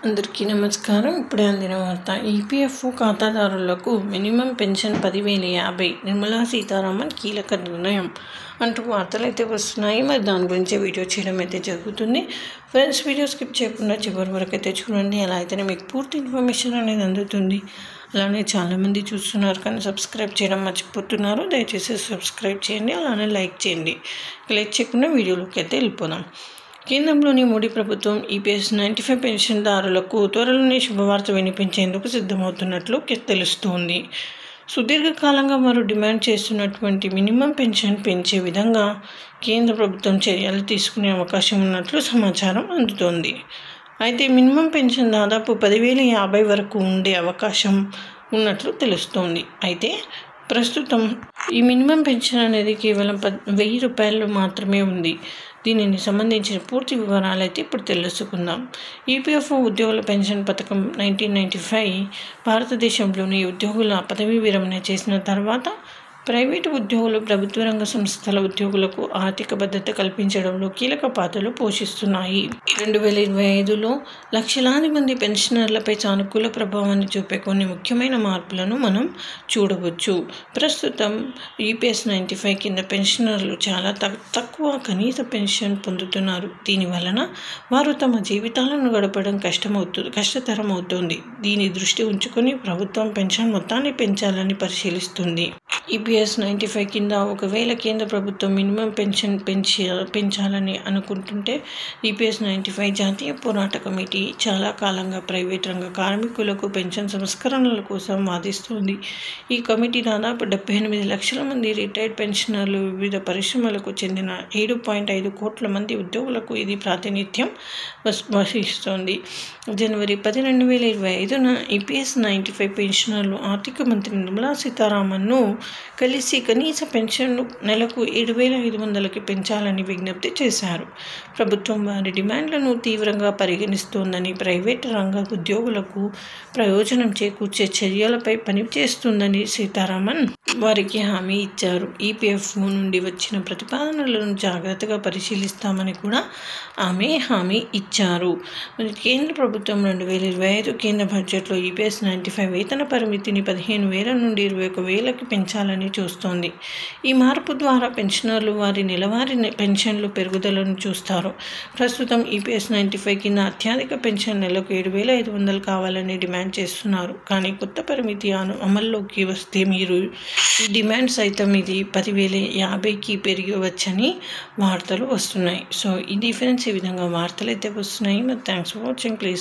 అందరికీ నమస్కారం. ఇప్పుడే అందిన వార్త. ఈపీఎఫ్ఓ ఖాతాదారులకు మినిమం పెన్షన్ 10,050 నిర్మలా సీతారామన్ కీలక నిర్ణయం అంటూ వార్తలు అయితే వస్తున్నాయి. మరి దాని గురించి వీడియో చేయడం అయితే జరుగుతుంది. ఫ్రెండ్స్, వీడియో స్కిప్ చేయకుండా చివరి వరకు అయితే చూడండి. అలా అయితేనే మీకు పూర్తి ఇన్ఫర్మేషన్ అనేది అందుతుంది. అలానే చాలామంది చూస్తున్నారు కానీ సబ్స్క్రైబ్ చేయడం మర్చిపోతున్నారు. దయచేసి సబ్స్క్రైబ్ చేయండి, అలానే లైక్ చేయండి. లైక్ చేయకుండా వీడియోలోకి అయితే వెళ్ళిపోదాం. కేంద్రంలోని మోడీ ప్రభుత్వం ఈపీఎస్ 95 పెన్షన్దారులకు త్వరలోనే శుభవార్త వినిపించేందుకు సిద్ధమవుతున్నట్లు తెలుస్తోంది. సుదీర్ఘకాలంగా వారు డిమాండ్ చేస్తున్నటువంటి మినిమం పెన్షన్ పెంచే విధంగా కేంద్ర ప్రభుత్వం చర్యలు తీసుకునే అవకాశం ఉన్నట్లు సమాచారం అందుతోంది. అయితే మినిమం పెన్షన్ దాదాపు 10,050 వరకు ఉండే అవకాశం ఉన్నట్లు తెలుస్తోంది. అయితే ప్రస్తుతం ఈ మినిమం పెన్షన్ అనేది కేవలం 1,000 రూపాయలు మాత్రమే ఉంది. దీనిని సంబంధించిన పూర్తి వివరాలు అయితే ఇప్పుడు తెలుసుకుందాం. ఈపీఎఫ్ఓ ఉద్యోగుల పెన్షన్ పథకం 1995 భారతదేశంలోని ఉద్యోగుల పదవీ విరమణ చేసిన తర్వాత ప్రైవేటు ఉద్యోగులు, ప్రభుత్వ రంగ సంస్థల ఉద్యోగులకు ఆర్థిక భద్రత కల్పించడంలో కీలక పాత్రలు పోషిస్తున్నాయి. 2025లో లక్షలాది మంది పెన్షనర్లపై సానుకూల ప్రభావాన్ని చూపే కొన్ని ముఖ్యమైన మార్పులను మనం చూడవచ్చు. ప్రస్తుతం ఈపీఎస్ 95 కింద పెన్షనర్లు చాలా తక్కువ కనీస పెన్షన్ పొందుతున్నారు. దీనివలన వారు తమ జీవితాలను గడపడం కష్టతరం అవుతుంది. దీని దృష్టి ఉంచుకొని ప్రభుత్వం పెన్షన్ మొత్తాన్ని పెంచాలని పరిశీలిస్తుంది. ఈపీఎస్ 95 కింద ఒకవేళ కేంద్ర ప్రభుత్వం మినిమం పెన్షన్ పెంచాలని అనుకుంటుంటే ఈపీఎస్ 95 జాతీయ పోరాట కమిటీ చాలా కాలంగా ప్రైవేట్ రంగ కార్మికులకు పెన్షన్ సంస్కరణల కోసం వాదిస్తోంది. ఈ కమిటీ దాదాపు 78 లక్షల మంది రిటైర్డ్ పెన్షనర్లు, వివిధ పరిశ్రమలకు చెందిన 7.5 కోట్ల మంది ఉద్యోగులకు ఇది ప్రాతినిధ్యం వహిస్తోంది. జనవరి 10, 2025న ఈపీఎస్ 95 పెన్షనర్లు ఆర్థిక మంత్రి నిర్మలా సీతారామన్ను కలిసి కనీస పెన్షన్ను నెలకు 7,500కి పెంచాలని విజ్ఞప్తి చేశారు. ప్రభుత్వం వారి డిమాండ్లను తీవ్రంగా పరిగణిస్తోందని, ప్రైవేట్ రంగ ఉద్యోగులకు ప్రయోజనం చేకూర్చే చర్యలపై పనిచేస్తుందని సీతారామన్ వారికి హామీ ఇచ్చారు. ఈపీఎఫ్ఓ నుండి వచ్చిన ప్రతిపాదనలను జాగ్రత్తగా పరిశీలిస్తామని కూడా ఆమె హామీ ఇచ్చారు. కేంద్ర ప్రభుత్వం 2025 కేంద్ర బడ్జెట్లో ఈపీఎస్ 95 వేతన పరిమితిని 15,000 నుండి 21,000కి పెంచాలని చూస్తోంది. ఈ మార్పు ద్వారా పెన్షనర్లు వారి నెలవారీ పెన్షన్లు పెరుగుదలను చూస్తారు. ప్రస్తుతం ఈపీఎస్ 95 కింద అత్యధిక పెన్షన్ నెలకు 7,500 కావాలని డిమాండ్ చేస్తున్నారు. కానీ కొత్త పరిమితి అమల్లోకి వస్తే మీరు ఈ డిమాండ్ సైతం ఇది 10,050కి పెరగవచ్చని వార్తలు వస్తున్నాయి. సో ఇది ఫ్రెండ్స్, ఈ విధంగా వార్తలు అయితే వస్తున్నాయి. మరి థ్యాంక్స్ ఫర్ వాచింగ్. ప్లీజ్